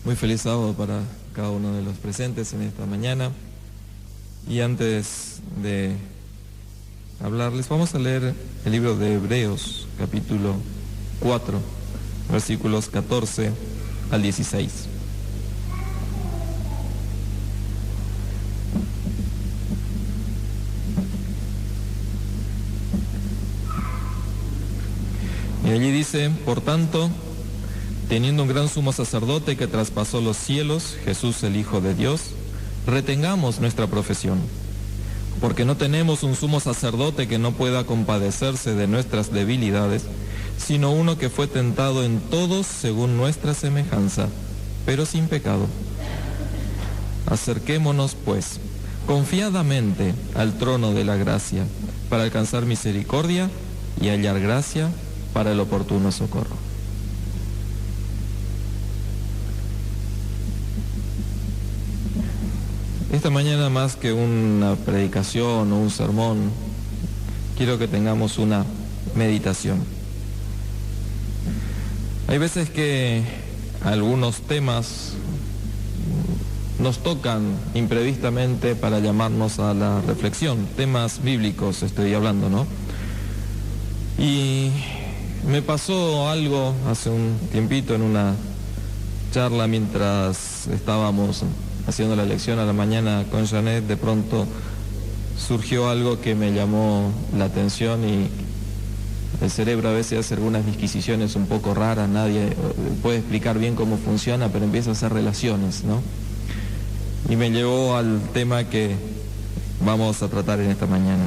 Muy feliz sábado para cada uno de los presentes en esta mañana. Y antes de hablarles, vamos a leer el libro de Hebreos, capítulo 4, versículos 14 al 16. Y allí dice: por tanto, teniendo un gran sumo sacerdote que traspasó los cielos, Jesús el Hijo de Dios, retengamos nuestra profesión, porque no tenemos un sumo sacerdote que no pueda compadecerse de nuestras debilidades, sino uno que fue tentado en todos según nuestra semejanza, pero sin pecado. Acerquémonos, pues, confiadamente al trono de la gracia, para alcanzar misericordia y hallar gracia para el oportuno socorro. Esta mañana, más que una predicación o un sermón, quiero que tengamos una meditación. Hay veces que algunos temas nos tocan imprevistamente para llamarnos a la reflexión. Temas bíblicos estoy hablando, ¿no? Y me pasó algo hace un tiempito en una charla mientras estábamos haciendo la lección a la mañana con Janet. De pronto surgió algo que me llamó la atención y el cerebro a veces hace algunas disquisiciones un poco raras, nadie puede explicar bien cómo funciona, pero empieza a hacer relaciones, ¿no? Y me llevó al tema que vamos a tratar en esta mañana.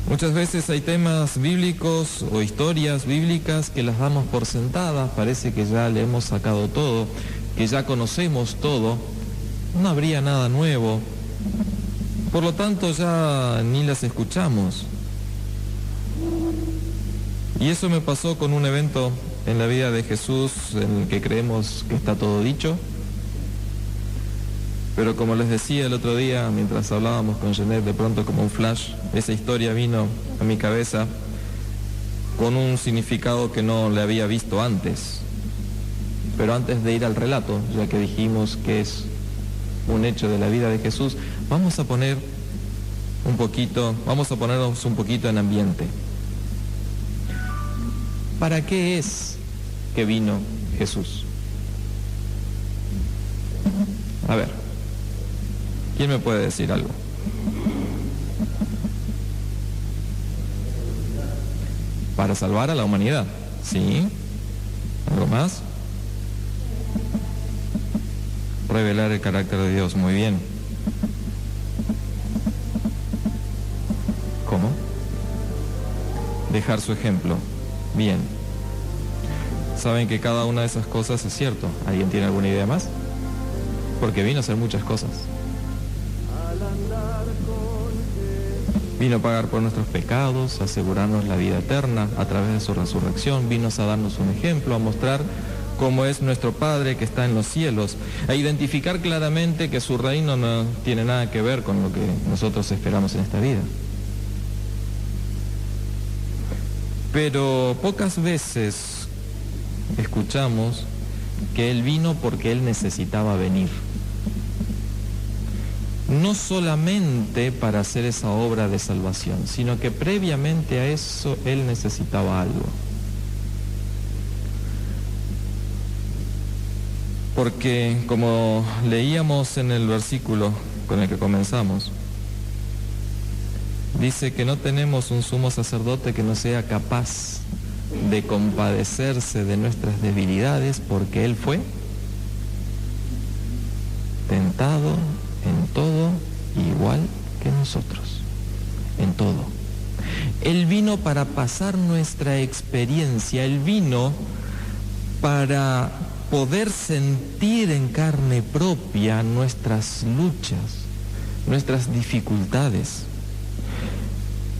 Muchas veces hay temas bíblicos o historias bíblicas que las damos por sentadas, parece que ya le hemos sacado todo, que ya conocemos todo, no habría nada nuevo, por lo tanto ya ni las escuchamos. Y eso me pasó con un evento en la vida de Jesús en el que creemos que está todo dicho, pero como les decía el otro día, mientras hablábamos con Janet, de pronto como un flash, esa historia vino a mi cabeza con un significado que no le había visto antes. Pero antes de ir al relato, ya que dijimos que es un hecho de la vida de Jesús, vamos a ponernos un poquito en ambiente. ¿Para qué es que vino Jesús? A ver, ¿quién me puede decir algo? Para salvar a la humanidad, ¿sí? ¿Algo más? Revelar el carácter de Dios, muy bien. ¿Cómo? Dejar su ejemplo, bien. Saben que cada una de esas cosas es cierto. ¿Alguien tiene alguna idea más? Porque vino a hacer muchas cosas. Vino a pagar por nuestros pecados, a asegurarnos la vida eterna a través de su resurrección. Vino a darnos un ejemplo, a mostrar cómo es nuestro Padre que está en los cielos, a identificar claramente que su reino no tiene nada que ver con lo que nosotros esperamos en esta vida. Pero pocas veces escuchamos que Él vino porque Él necesitaba venir. No solamente para hacer esa obra de salvación, sino que previamente a eso Él necesitaba algo. Porque como leíamos en el versículo con el que comenzamos, dice que no tenemos un sumo sacerdote que no sea capaz de compadecerse de nuestras debilidades, porque Él fue tentado en todo igual que nosotros, en todo. Él vino para pasar nuestra experiencia, Él vino para poder sentir en carne propia nuestras luchas, nuestras dificultades.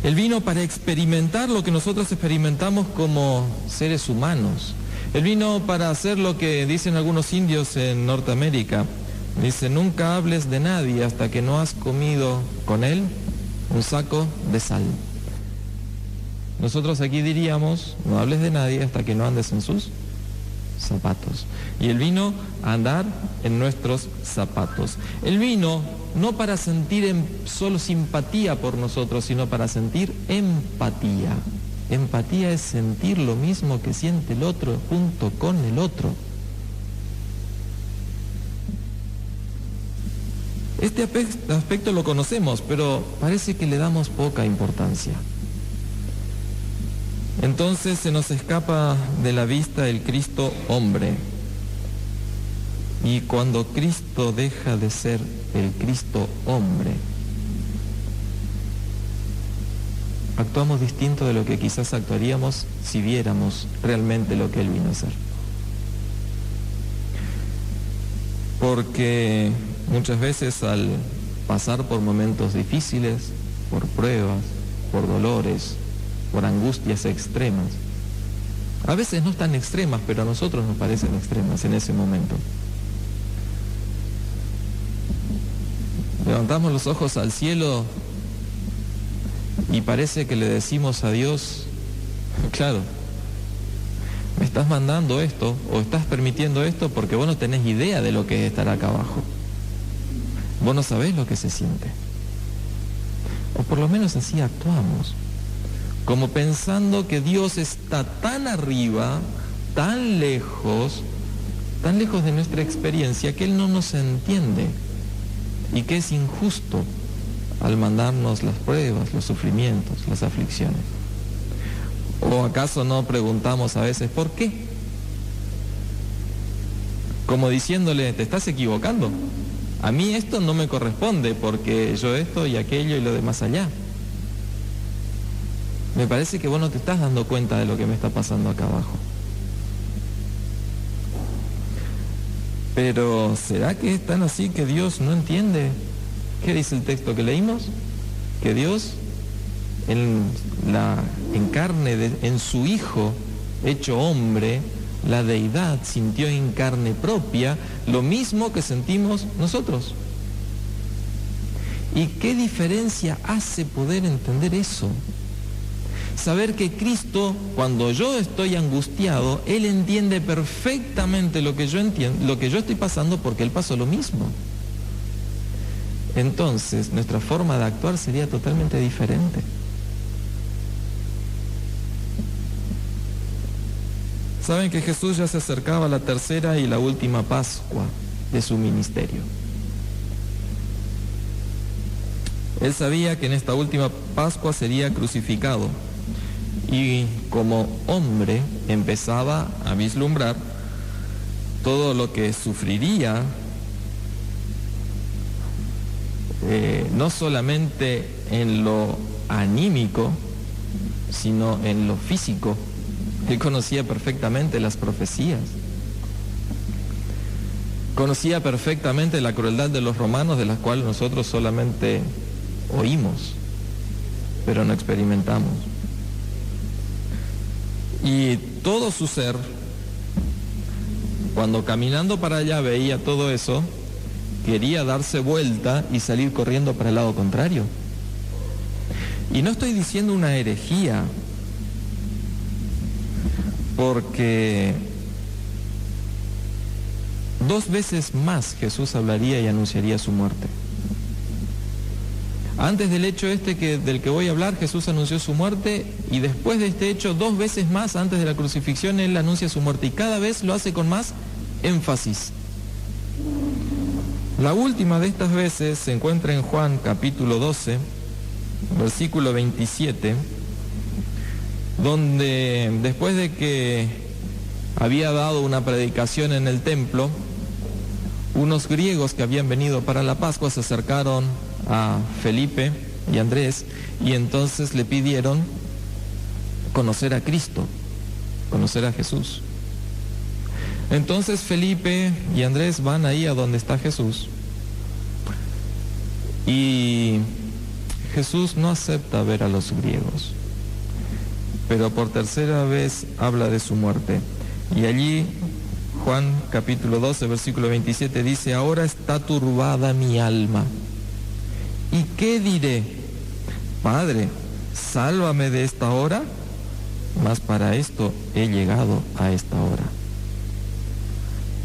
Él vino para experimentar lo que nosotros experimentamos como seres humanos. Él vino para hacer lo que dicen algunos indios en Norteamérica. Dice: nunca hables de nadie hasta que no has comido con él un saco de sal. Nosotros aquí diríamos: no hables de nadie hasta que no andes en sus zapatos. Y Él vino a andar en nuestros zapatos. Él vino no para sentir solo simpatía por nosotros, sino para sentir empatía. Empatía es sentir lo mismo que siente el otro junto con el otro. Este aspecto lo conocemos, pero parece que le damos poca importancia. Entonces se nos escapa de la vista el Cristo hombre. Y cuando Cristo deja de ser el Cristo hombre, actuamos distinto de lo que quizás actuaríamos si viéramos realmente lo que Él vino a hacer. Porque muchas veces al pasar por momentos difíciles, por pruebas, por dolores, por angustias extremas, a veces no tan extremas, pero a nosotros nos parecen extremas en ese momento, levantamos los ojos al cielo y parece que le decimos a Dios, claro, me estás mandando esto o estás permitiendo esto porque vos no tenés idea de lo que es estar acá abajo. Vos no sabés lo que se siente. O por lo menos así actuamos, como pensando que Dios está tan arriba, tan lejos de nuestra experiencia, que Él no nos entiende y que es injusto al mandarnos las pruebas, los sufrimientos, las aflicciones. ¿O acaso no preguntamos a veces por qué? Como diciéndole, te estás equivocando. A mí esto no me corresponde porque yo esto y aquello y lo demás allá. Me parece que vos no te estás dando cuenta de lo que me está pasando acá abajo. Pero ¿será que es tan así que Dios no entiende? ¿Qué dice el texto que leímos? Que Dios en carne, en su Hijo hecho hombre, la deidad sintió en carne propia lo mismo que sentimos nosotros. ¿Y qué diferencia hace poder entender eso? Saber que Cristo, cuando yo estoy angustiado, Él entiende perfectamente lo que yo entiendo, lo que yo estoy pasando, porque Él pasó lo mismo. Entonces, nuestra forma de actuar sería totalmente diferente. Saben que Jesús ya se acercaba a la tercera y la última Pascua de su ministerio. Él sabía que en esta última Pascua sería crucificado y como hombre empezaba a vislumbrar todo lo que sufriría, no solamente en lo anímico, sino en lo físico. Él conocía perfectamente las profecías. Conocía perfectamente la crueldad de los romanos, de las cuales nosotros solamente oímos, pero no experimentamos. Y todo su ser, cuando caminando para allá veía todo eso, quería darse vuelta y salir corriendo para el lado contrario. Y no estoy diciendo una herejía, porque 2 veces más Jesús hablaría y anunciaría su muerte. Antes del hecho del que voy a hablar, Jesús anunció su muerte, y después de este hecho, 2 veces más antes de la crucifixión, Él anuncia su muerte, y cada vez lo hace con más énfasis. La última de estas veces se encuentra en Juan capítulo 12, versículo 27, donde después de que había dado una predicación en el templo, unos griegos que habían venido para la Pascua se acercaron a Felipe y Andrés y entonces le pidieron conocer a Cristo, conocer a Jesús. Entonces Felipe y Andrés van ahí a donde está Jesús y Jesús no acepta ver a los griegos, pero por tercera vez habla de su muerte. Y allí Juan capítulo 12 versículo 27 dice: ahora está turbada mi alma. ¿Y qué diré? Padre, sálvame de esta hora, mas para esto he llegado a esta hora.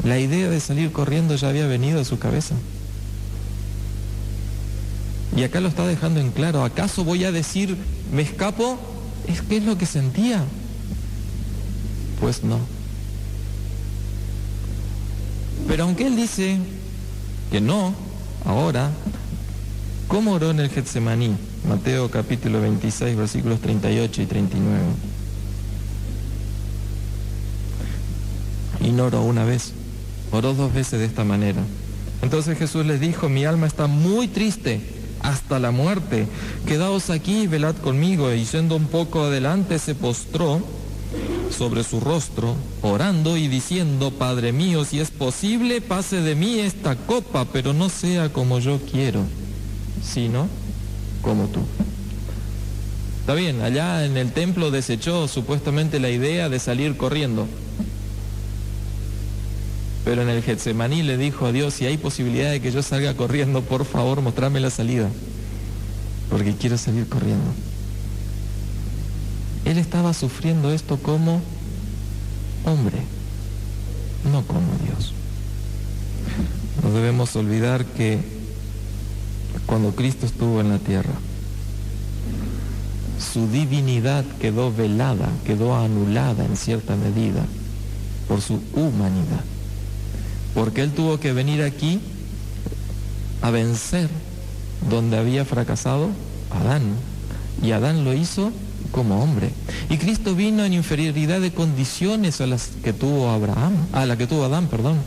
La idea de salir corriendo ya había venido a su cabeza. Y acá lo está dejando en claro. ¿Acaso voy a decir, me escapo? ¿Qué es lo que sentía? Pues no. Pero aunque él dice que no, ahora, ¿cómo oró en el Getsemaní? Mateo capítulo 26, versículos 38 y 39. Y no oró una vez, oró 2 veces de esta manera. Entonces Jesús les dijo, mi alma está muy triste hasta la muerte, quedaos aquí y velad conmigo. Y yendo un poco adelante se postró sobre su rostro, orando y diciendo, Padre mío, si es posible, pase de mí esta copa, pero no sea como yo quiero, sino como tú. Está bien, allá en el templo desechó supuestamente la idea de salir corriendo, pero en el Getsemaní le dijo a Dios, si hay posibilidad de que yo salga corriendo, por favor, mostrame la salida, porque quiero salir corriendo. Él estaba sufriendo esto como hombre, no como Dios. No debemos olvidar que cuando Cristo estuvo en la tierra, su divinidad quedó velada, quedó anulada en cierta medida por su humanidad. Porque Él tuvo que venir aquí a vencer donde había fracasado Adán. Y Adán lo hizo como hombre. Y Cristo vino en inferioridad de condiciones a las que tuvo Adán, perdón.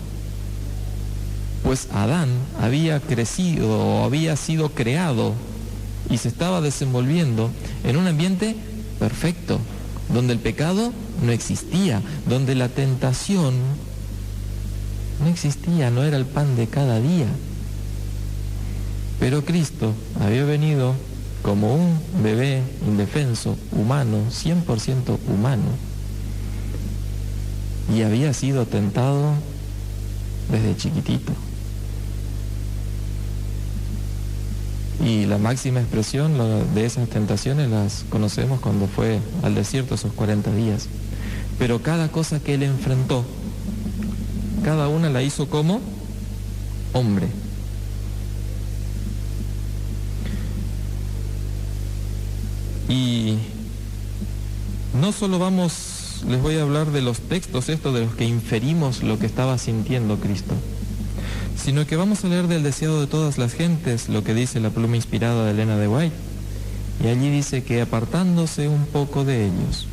Pues Adán había crecido o había sido creado y se estaba desenvolviendo en un ambiente perfecto, donde el pecado no existía, donde la tentación no existía, no era el pan de cada día. Pero Cristo había venido como un bebé indefenso, humano, 100% humano, y había sido tentado desde chiquitito. Y la máxima expresión de esas tentaciones las conocemos cuando fue al desierto esos 40 días. Pero cada cosa que él enfrentó, cada una la hizo como hombre. Y no solo les voy a hablar de los textos estos de los que inferimos lo que estaba sintiendo Cristo, sino que vamos a leer del deseado de todas las gentes, lo que dice la pluma inspirada de Elena de White. Y allí dice que apartándose un poco de ellos,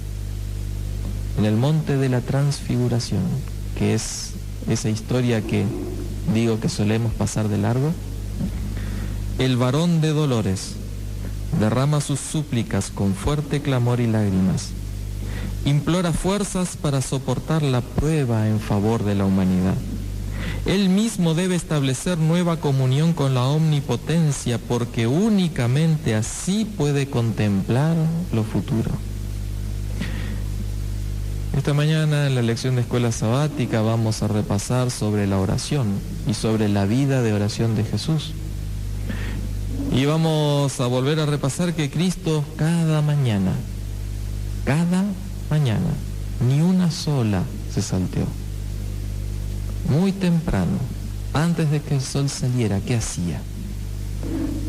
en el monte de la transfiguración, que es esa historia que digo que solemos pasar de largo, el varón de dolores derrama sus súplicas con fuerte clamor y lágrimas, implora fuerzas para soportar la prueba en favor de la humanidad. Él mismo debe establecer nueva comunión con la omnipotencia, porque únicamente así puede contemplar lo futuro. Esta mañana en la lección de escuela sabática vamos a repasar sobre la oración y sobre la vida de oración de Jesús. Y vamos a volver a repasar que Cristo cada mañana, ni una sola se salteó. Muy temprano, antes de que el sol saliera, ¿qué hacía?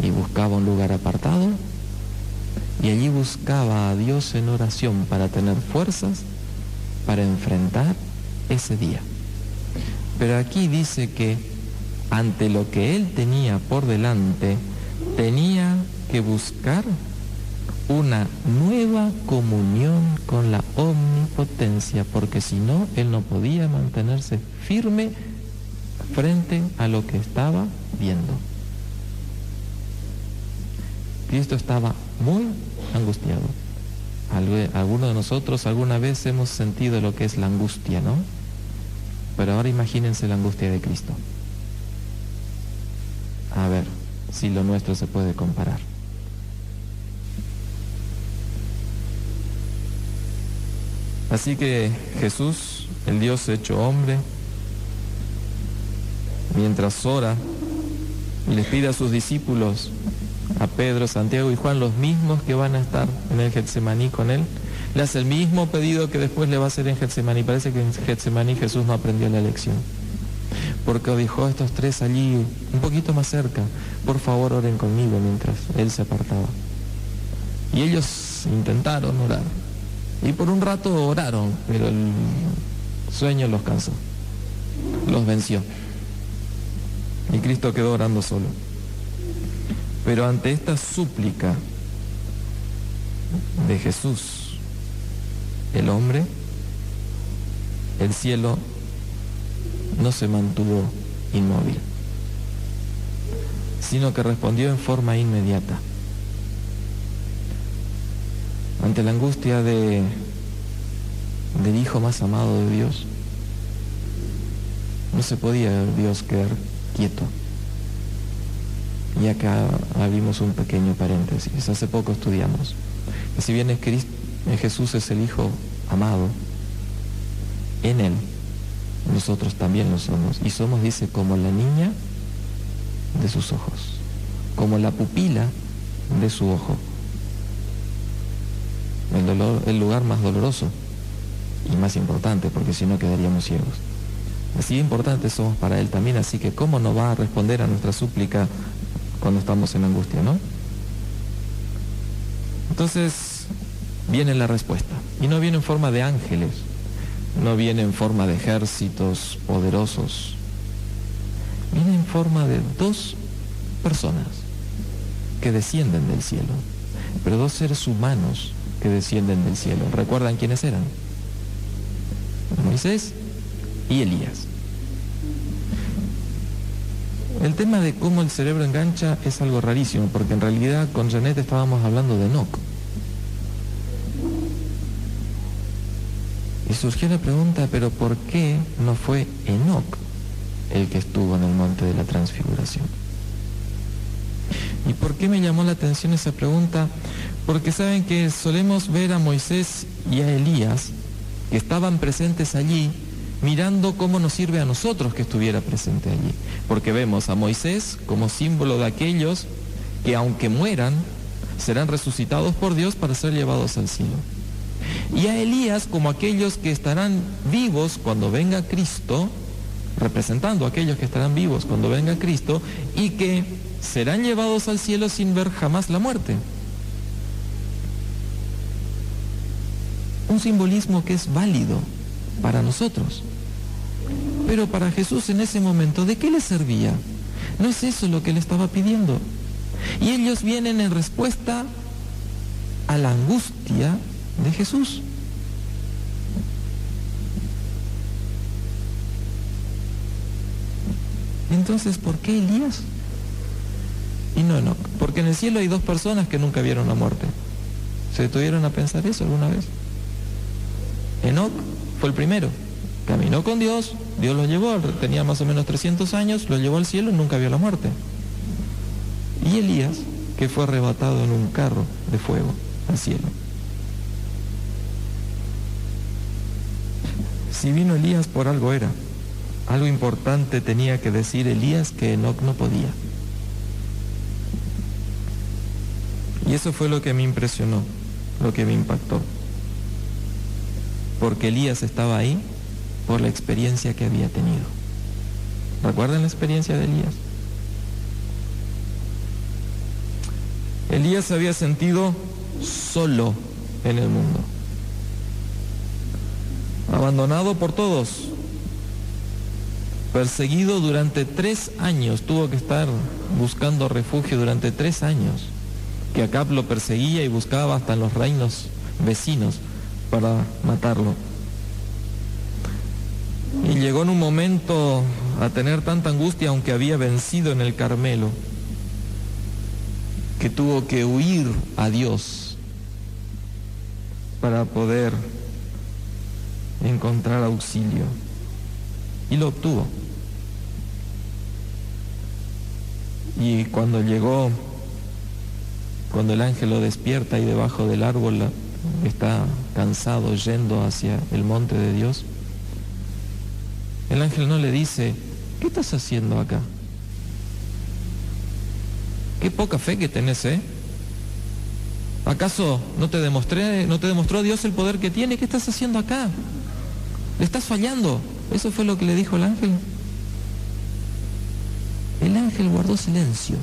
Y buscaba un lugar apartado y allí buscaba a Dios en oración para tener fuerzas para enfrentar ese día. Pero aquí dice que ante lo que él tenía por delante, tenía que buscar una nueva comunión con la omnipotencia, porque si no, él no podía mantenerse firme frente a lo que estaba viendo. Cristo estaba muy angustiado. Algunos de nosotros alguna vez hemos sentido lo que es la angustia, ¿no? Pero ahora imagínense la angustia de Cristo. A ver si lo nuestro se puede comparar. Así que Jesús, el Dios hecho hombre, mientras ora y les pide a sus discípulos, a Pedro, Santiago y Juan, los mismos que van a estar en el Getsemaní con él, le hace el mismo pedido que después le va a hacer en Getsemaní. Parece que en Getsemaní Jesús no aprendió la lección. porque dejó a estos tres allí un poquito más cerca. Por favor, oren conmigo, mientras él se apartaba. Y ellos intentaron orar. Y por un rato oraron, pero el sueño los cansó, los venció. Y Cristo quedó orando solo. Pero ante esta súplica de Jesús, el hombre, el cielo no se mantuvo inmóvil, sino que respondió en forma inmediata. Ante la angustia del hijo más amado de Dios, no se podía Dios quedar quieto. Y acá abrimos un pequeño paréntesis. Hace poco estudiamos que si bien Jesús es el Hijo amado, en Él nosotros también lo somos. Y somos, dice, como la niña de sus ojos, como la pupila de su ojo. El lugar más doloroso y más importante, porque si no quedaríamos ciegos. Así importantes somos para Él también, así que ¿cómo no va a responder a nuestra súplica cuando estamos en angustia, no? Entonces viene la respuesta, y no viene en forma de ángeles, no viene en forma de ejércitos poderosos, viene en forma de dos personas que descienden del cielo, pero dos seres humanos que descienden del cielo. ¿Recuerdan quiénes eran? Moisés y Elías. El tema de cómo el cerebro engancha es algo rarísimo, porque en realidad con Janet estábamos hablando de Enoc. Y surgió la pregunta, ¿pero por qué no fue Enoc el que estuvo en el monte de la transfiguración? ¿Y por qué me llamó la atención esa pregunta? Porque saben que solemos ver a Moisés y a Elías, que estaban presentes allí, mirando cómo nos sirve a nosotros que estuviera presente allí. Porque vemos a Moisés como símbolo de aquellos que aunque mueran, serán resucitados por Dios para ser llevados al cielo. Y a Elías como aquellos que estarán vivos cuando venga Cristo, representando a aquellos que estarán vivos cuando venga Cristo, y que serán llevados al cielo sin ver jamás la muerte. Un simbolismo que es válido para nosotros. Pero para Jesús en ese momento, ¿de qué le servía? No es eso lo que le estaba pidiendo. Y ellos vienen en respuesta a la angustia de Jesús. Entonces, ¿por qué Elías y no Enoc? Porque en el cielo hay dos personas que nunca vieron la muerte. ¿Se detuvieron a pensar eso alguna vez? Enoc fue el primero. Caminó con Dios, Dios lo llevó, tenía más o menos 300 años, lo llevó al cielo y nunca vio la muerte. Y Elías, que fue arrebatado en un carro de fuego al cielo. Si vino Elías, por algo era. Algo importante tenía que decir Elías que Enoc no podía. Y eso fue lo que me impresionó, lo que me impactó. Porque Elías estaba ahí por la experiencia que había tenido. ¿Recuerdan la experiencia de Elías? Elías se había sentido solo en el mundo, abandonado por todos, perseguido durante 3 años, tuvo que estar buscando refugio durante 3 años, que Acab lo perseguía y buscaba hasta en los reinos vecinos para matarlo. Y llegó en un momento a tener tanta angustia, aunque había vencido en el Carmelo, que tuvo que huir a Dios para poder encontrar auxilio. Y lo obtuvo. Y cuando llegó, cuando el ángel lo despierta y debajo del árbol está cansado yendo hacia el monte de Dios, el ángel no le dice, ¿qué estás haciendo acá? Qué poca fe que tenés, ¿eh? ¿Acaso no te demostró Dios el poder que tiene? ¿Qué estás haciendo acá? Le estás fallando. Eso fue lo que le dijo el ángel. El ángel guardó silencio.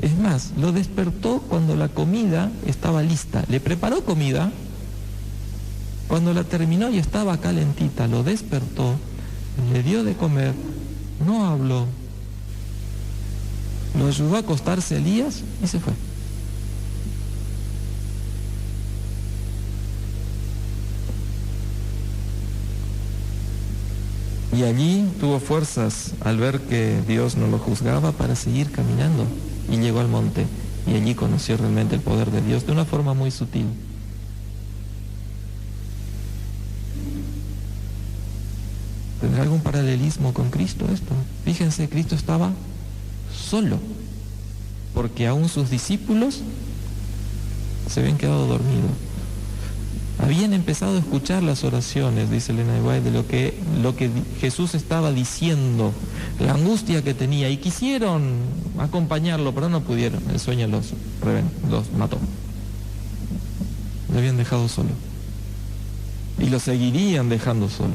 Es más, lo despertó cuando la comida estaba lista. Le preparó comida. Cuando la terminó y estaba calentita, lo despertó, le dio de comer, no habló. Lo ayudó a acostarse Elías y se fue. Y allí tuvo fuerzas al ver que Dios no lo juzgaba para seguir caminando. Y llegó al monte y allí conoció realmente el poder de Dios de una forma muy sutil. ¿Tendrá algún paralelismo con Cristo esto? Fíjense, Cristo estaba solo, porque aún sus discípulos se habían quedado dormidos. Habían empezado a escuchar las oraciones, dice Elena de White, de lo que Jesús estaba diciendo, la angustia que tenía, y quisieron acompañarlo, pero no pudieron. El sueño los mató. Lo habían dejado solo. Y lo seguirían dejando solo.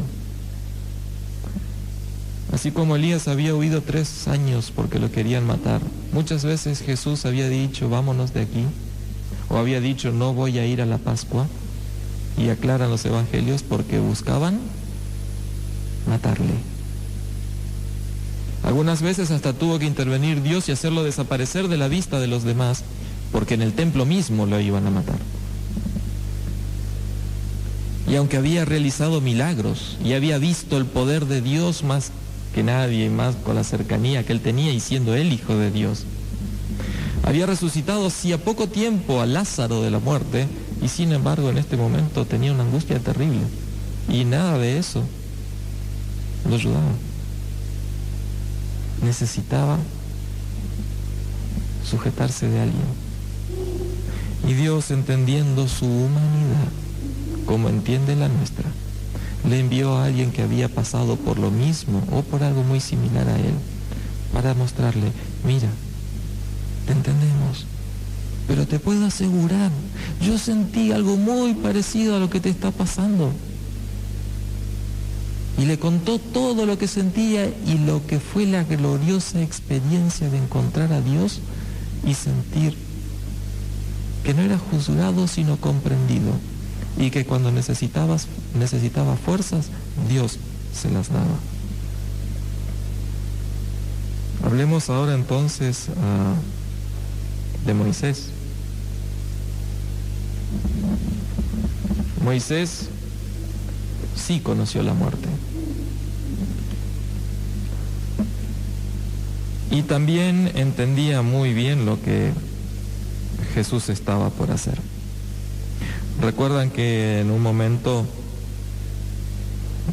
Así como Elías había huido 3 años porque lo querían matar, muchas veces Jesús había dicho, vámonos de aquí, o había dicho, no voy a ir a la Pascua, y aclaran los evangelios porque buscaban matarle. Algunas veces hasta tuvo que intervenir Dios y hacerlo desaparecer de la vista de los demás, porque en el templo mismo lo iban a matar. Y aunque había realizado milagros y había visto el poder de Dios más que nadie, y más con la cercanía que él tenía y siendo él hijo de Dios, había resucitado hacía poco tiempo a Lázaro de la muerte, y sin embargo en este momento tenía una angustia terrible, y nada de eso lo ayudaba. Necesitaba sujetarse de alguien. Y Dios, entendiendo su humanidad, como entiende la nuestra, le envió a alguien que había pasado por lo mismo o por algo muy similar a él, para mostrarle, mira, te entendemos, pero te puedo asegurar, yo sentí algo muy parecido a lo que te está pasando. Y le contó todo lo que sentía y lo que fue la gloriosa experiencia de encontrar a Dios y sentir que no era juzgado sino comprendido, y que cuando necesitaba fuerzas, Dios se las daba. Hablemos ahora entonces de Moisés. Moisés sí conoció la muerte. Y también entendía muy bien lo que Jesús estaba por hacer. Recuerdan que en un momento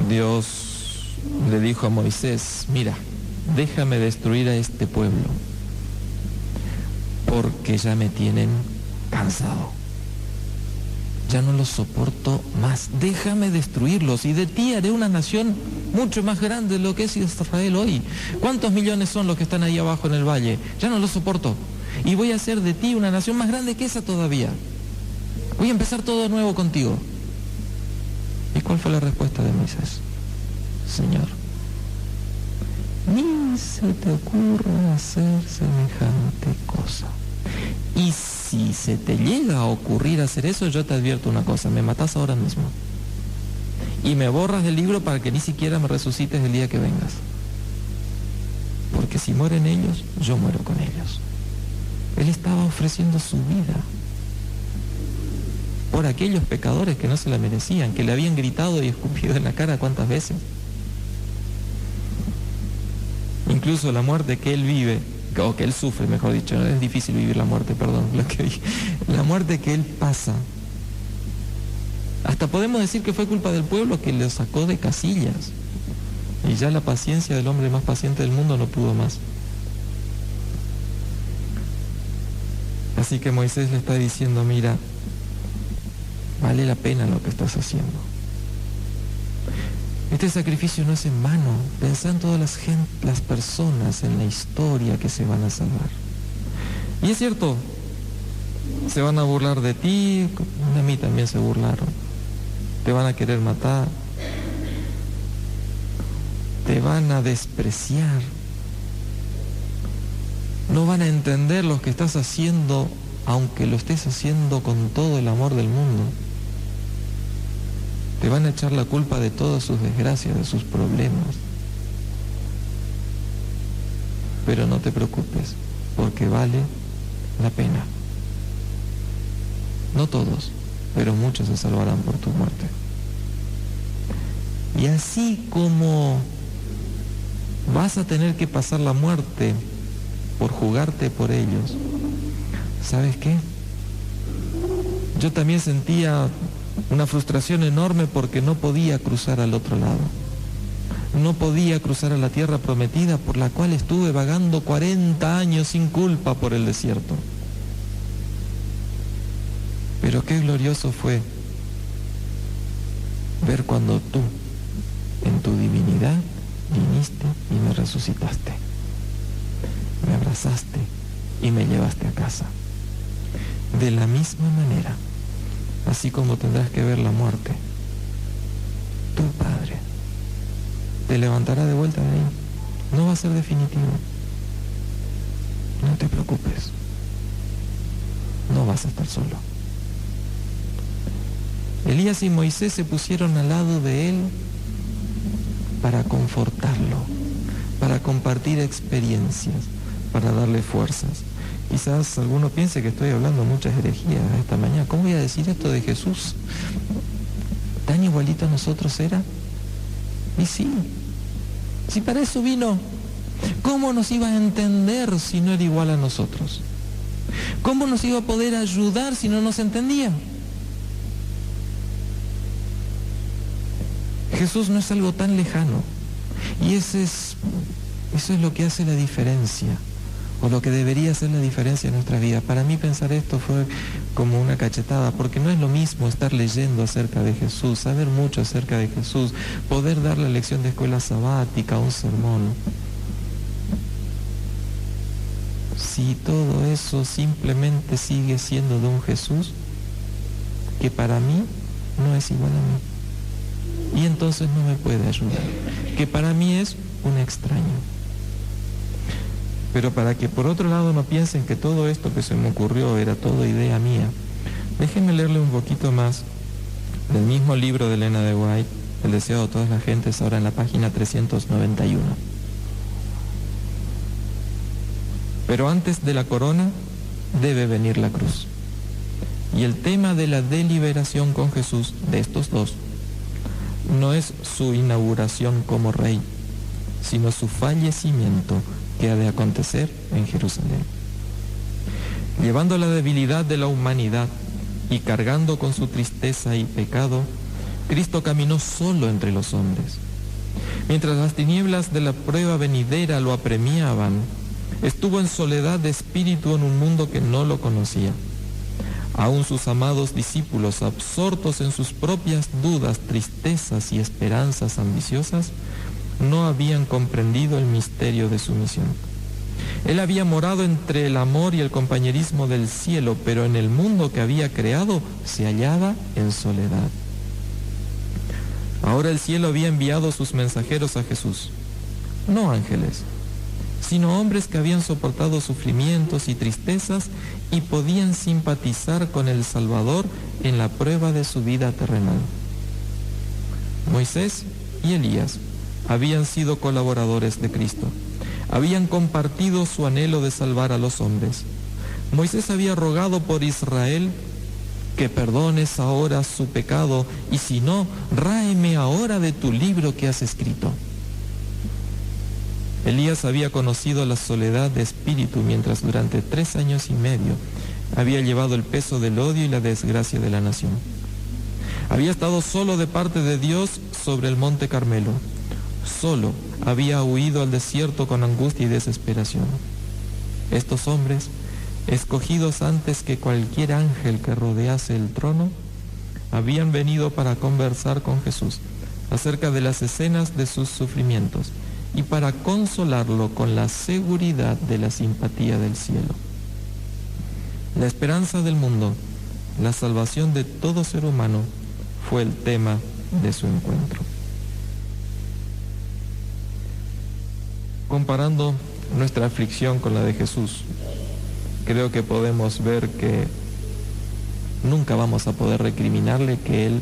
Dios le dijo a Moisés, mira, déjame destruir a este pueblo, porque ya me tienen cansado. Ya no los soporto más. Déjame destruirlos y de ti haré una nación mucho más grande de lo que es Israel hoy. ¿Cuántos millones son los que están ahí abajo en el valle? Ya no los soporto. Y voy a hacer de ti una nación más grande que esa todavía. Voy a empezar todo de nuevo contigo. ¿Y cuál fue la respuesta de Moisés? Señor, ni se te ocurra hacer semejante cosa. Y si se te llega a ocurrir hacer eso, yo te advierto una cosa, me matás ahora mismo. Y me borras del libro para que ni siquiera me resucites el día que vengas. Porque si mueren ellos, yo muero con ellos. Él estaba ofreciendo su vida por aquellos pecadores que no se la merecían, que le habían gritado y escupido en la cara cuántas veces. Incluso la muerte que él vive, o que él sufre, mejor dicho, es difícil vivir la muerte, perdón, la muerte que él pasa. Hasta podemos decir que fue culpa del pueblo que lo sacó de casillas. Y ya la paciencia del hombre más paciente del mundo no pudo más. Así que Moisés le está diciendo, mira, vale la pena lo que estás haciendo. Este sacrificio no es en vano. Pensá en todas las personas en la historia que se van a salvar. Y es cierto, se van a burlar de ti, de mí también se burlaron. Te van a querer matar, te van a despreciar, No van a entender lo que estás haciendo, aunque lo estés haciendo con todo el amor del mundo. Te van a echar la culpa de todas sus desgracias, de sus problemas. Pero no te preocupes, porque vale la pena. No todos, pero muchos se salvarán por tu muerte. Y así como vas a tener que pasar la muerte por jugarte por ellos, ¿sabes qué? Yo también sentía una frustración enorme porque no podía cruzar al otro lado. No podía cruzar a la tierra prometida por la cual estuve vagando 40 años sin culpa por el desierto. Pero qué glorioso fue ver cuando tú, en tu divinidad, viniste y me resucitaste. Me abrazaste y me llevaste a casa. De la misma manera, así como tendrás que ver la muerte, tu Padre te levantará de vuelta de ahí. No va a ser definitivo. No te preocupes. No vas a estar solo. Elías y Moisés se pusieron al lado de él para confortarlo, para compartir experiencias, para darle fuerzas. Quizás alguno piense que estoy hablando muchas herejías esta mañana. ¿Cómo voy a decir esto de Jesús? ¿Tan igualito a nosotros era? Y sí, si para eso vino, ¿cómo nos iba a entender si no era igual a nosotros? ¿Cómo nos iba a poder ayudar si no nos entendía? Jesús no es algo tan lejano, y eso es lo que hace la diferencia, o lo que debería hacer la diferencia en nuestra vida. Para mí pensar esto fue como una cachetada, porque no es lo mismo estar leyendo acerca de Jesús, saber mucho acerca de Jesús, poder dar la lección de escuela sabática, un sermón, si todo eso simplemente sigue siendo de un Jesús que para mí no es igual a mí. Y entonces no me puede ayudar, que para mí es un extraño. Pero para que por otro lado no piensen que todo esto que se me ocurrió era todo idea mía, déjenme leerle un poquito más del mismo libro de Elena de White, El deseo de todas las gentes, ahora en la página 391. Pero antes de la corona debe venir la cruz. Y el tema de la deliberación con Jesús, de estos dos, no es su inauguración como rey, sino su fallecimiento que ha de acontecer en Jerusalén. Llevando la debilidad de la humanidad y cargando con su tristeza y pecado, Cristo caminó solo entre los hombres. Mientras las tinieblas de la prueba venidera lo apremiaban, estuvo en soledad de espíritu en un mundo que no lo conocía. Aún sus amados discípulos, absortos en sus propias dudas, tristezas y esperanzas ambiciosas, no habían comprendido el misterio de su misión. Él había morado entre el amor y el compañerismo del cielo, pero en el mundo que había creado se hallaba en soledad. Ahora el cielo había enviado sus mensajeros a Jesús, no ángeles, sino hombres que habían soportado sufrimientos y tristezas y podían simpatizar con el Salvador en la prueba de su vida terrenal. Moisés y Elías habían sido colaboradores de Cristo, habían compartido su anhelo de salvar a los hombres. Moisés había rogado por Israel que perdones ahora su pecado, y si no, ráeme ahora de tu libro que has escrito. Elías había conocido la soledad de espíritu mientras durante 3 años y medio había llevado el peso del odio y la desgracia de la nación. Había estado solo de parte de Dios sobre el monte Carmelo. Solo había huido al desierto con angustia y desesperación. Estos hombres, escogidos antes que cualquier ángel que rodease el trono, habían venido para conversar con Jesús acerca de las escenas de sus sufrimientos y para consolarlo con la seguridad de la simpatía del cielo. La esperanza del mundo, la salvación de todo ser humano, fue el tema de su encuentro. Comparando nuestra aflicción con la de Jesús, creo que podemos ver que nunca vamos a poder recriminarle que Él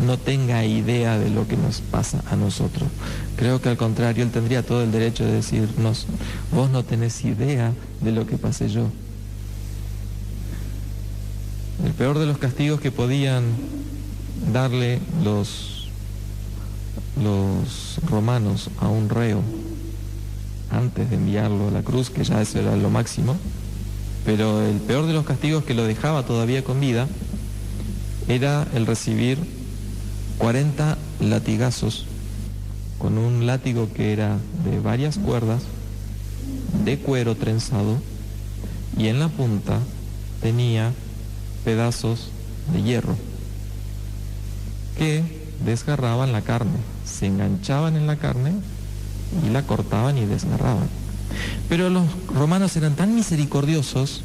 no tenga idea de lo que nos pasa a nosotros. Creo que al contrario, Él tendría todo el derecho de decirnos: vos no tenés idea de lo que pasé yo. El peor de los castigos que podían darle los romanos a un reo antes de enviarlo a la cruz, que ya eso era lo máximo, pero el peor de los castigos que lo dejaba todavía con vida era el recibir 40 latigazos con un látigo que era de varias cuerdas, de cuero trenzado, y en la punta tenía pedazos de hierro que desgarraban la carne, se enganchaban en la carne y la cortaban y desgarraban. Pero los romanos eran tan misericordiosos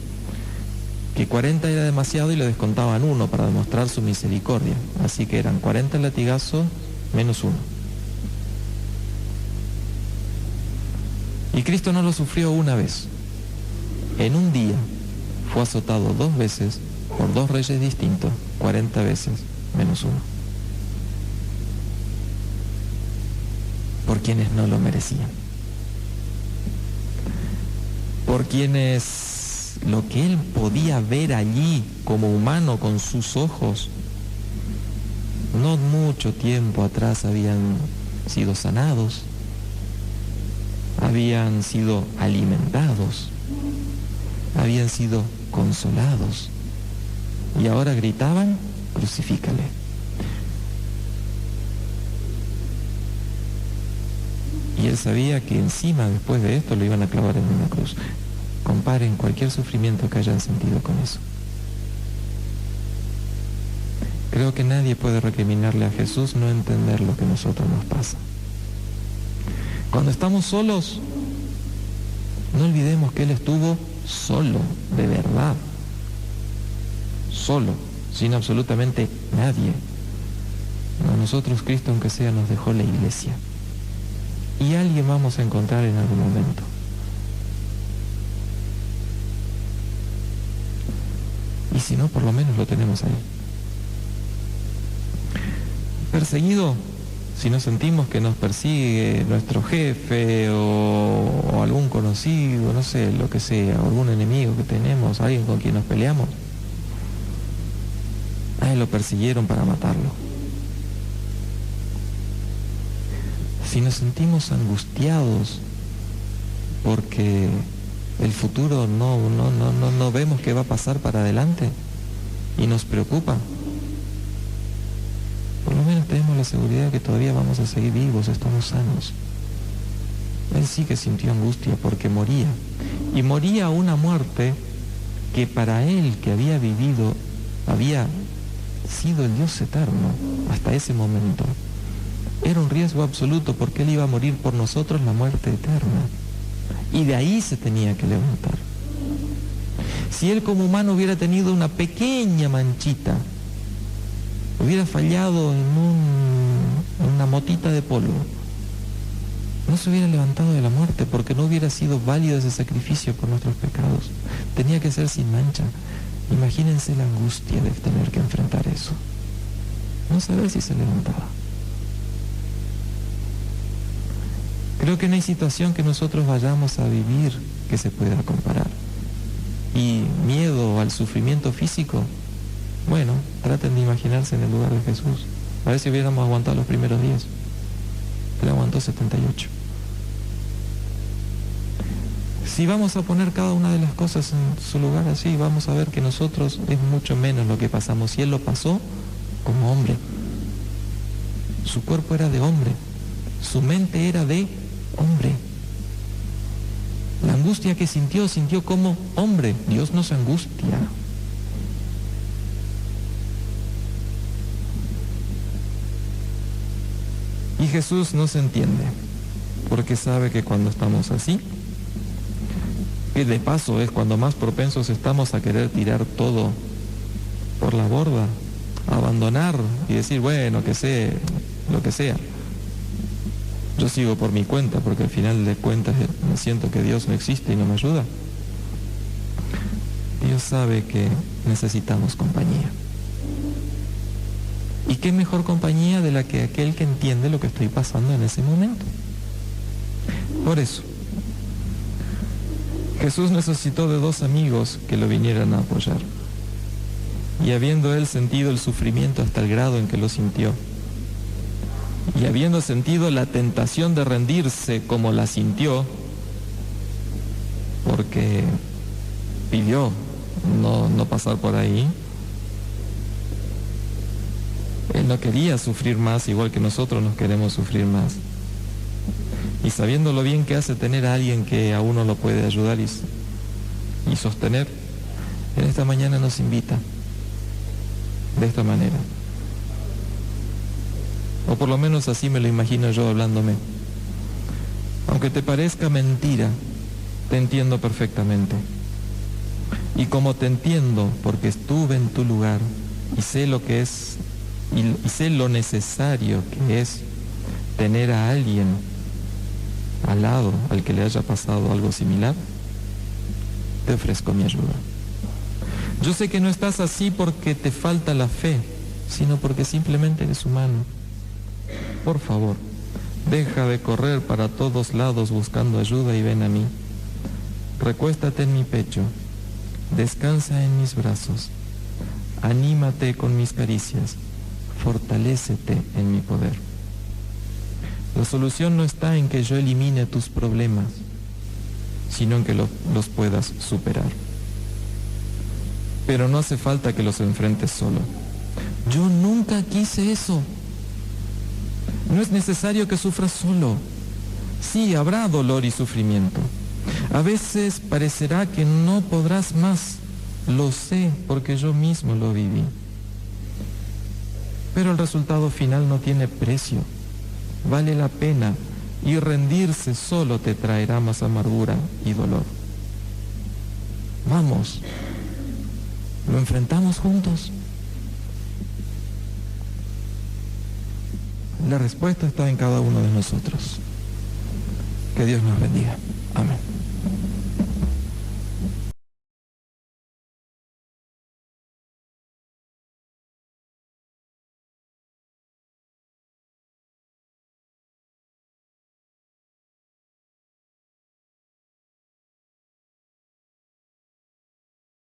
que 40 era demasiado y le descontaban uno para demostrar su misericordia. Así que eran 40 latigazos menos uno. Y Cristo no lo sufrió una vez. En un día fue azotado 2 veces por 2 reyes distintos, 40 veces menos uno. Por quienes no lo merecían. Por quienes lo que Él podía ver allí como humano con sus ojos, no mucho tiempo atrás habían sido sanados, habían sido alimentados, habían sido consolados, y ahora gritaban: crucifícale. Y Él sabía que encima, después de esto, lo iban a clavar en una cruz. Comparen cualquier sufrimiento que hayan sentido con eso. Creo que nadie puede recriminarle a Jesús no entender lo que a nosotros nos pasa. Cuando estamos solos, no olvidemos que Él estuvo solo, de verdad. Solo, sin absolutamente nadie. A nosotros Cristo, aunque sea, nos dejó la iglesia. Y alguien vamos a encontrar en algún momento. Y si no, por lo menos lo tenemos ahí. Perseguido, si nos sentimos que nos persigue nuestro jefe o algún conocido, no sé, lo que sea, o algún enemigo que tenemos, alguien con quien nos peleamos, a Él lo persiguieron para matarlo. Si nos sentimos angustiados porque el futuro no vemos qué va a pasar para adelante y nos preocupa, por lo menos tenemos la seguridad de que todavía vamos a seguir vivos, estamos sanos. Él sí que sintió angustia porque moría, y moría una muerte que para él, que había vivido, había sido el Dios eterno hasta ese momento, era un riesgo absoluto, porque Él iba a morir por nosotros la muerte eterna. Y de ahí se tenía que levantar. Si Él como humano hubiera tenido una pequeña manchita, hubiera fallado en una motita de polvo, no se hubiera levantado de la muerte, porque no hubiera sido válido ese sacrificio por nuestros pecados. Tenía que ser sin mancha. Imagínense la angustia de tener que enfrentar eso. No saber si se levantaba. Creo que no hay situación que nosotros vayamos a vivir que se pueda comparar. Y miedo al sufrimiento físico, bueno, traten de imaginarse en el lugar de Jesús. A ver si hubiéramos aguantado los primeros días. Él aguantó 78. Si vamos a poner cada una de las cosas en su lugar así, vamos a ver que nosotros es mucho menos lo que pasamos. Y Él lo pasó como hombre. Su cuerpo era de hombre. Su mente era de hombre. La angustia que sintió como hombre. Dios no se angustia. Y Jesús no se entiende, porque sabe que cuando estamos así, que de paso es cuando más propensos estamos a querer tirar todo por la borda, a abandonar y decir, bueno, que sea, lo que sea. yo sigo por mi cuenta, porque al final de cuentas me siento que Dios no existe y no me ayuda. Dios sabe que necesitamos compañía. ¿Y qué mejor compañía de la que aquel que entiende lo que estoy pasando en ese momento? Por eso, Jesús necesitó de 2 amigos que lo vinieran a apoyar. Y habiendo él sentido el sufrimiento hasta el grado en que lo sintió, y habiendo sentido la tentación de rendirse como la sintió, porque pidió no pasar por ahí, él no quería sufrir más, igual que nosotros nos queremos sufrir más. Y sabiendo lo bien que hace tener a alguien que a uno lo puede ayudar y sostener, en esta mañana nos invita de esta manera. O por lo menos así me lo imagino yo hablándome. Aunque te parezca mentira, te entiendo perfectamente. Y como te entiendo, porque estuve en tu lugar y sé lo que es y sé lo necesario que es tener a alguien al lado al que le haya pasado algo similar, te ofrezco mi ayuda. Yo sé que no estás así porque te falta la fe, sino porque simplemente eres humano. Por favor, deja de correr para todos lados buscando ayuda y ven a mí. Recuéstate en mi pecho, descansa en mis brazos, anímate con mis caricias, fortalécete en mi poder. La solución no está en que yo elimine tus problemas, sino en que los puedas superar. Pero no hace falta que los enfrentes solo. Yo nunca quise eso. No es necesario que sufras solo. Sí, habrá dolor y sufrimiento. A veces parecerá que no podrás más. Lo sé porque yo mismo lo viví. Pero el resultado final no tiene precio. Vale la pena y rendirse solo te traerá más amargura y dolor. Vamos, ¿lo enfrentamos juntos? La respuesta está en cada uno de nosotros. Que Dios nos bendiga. Amén.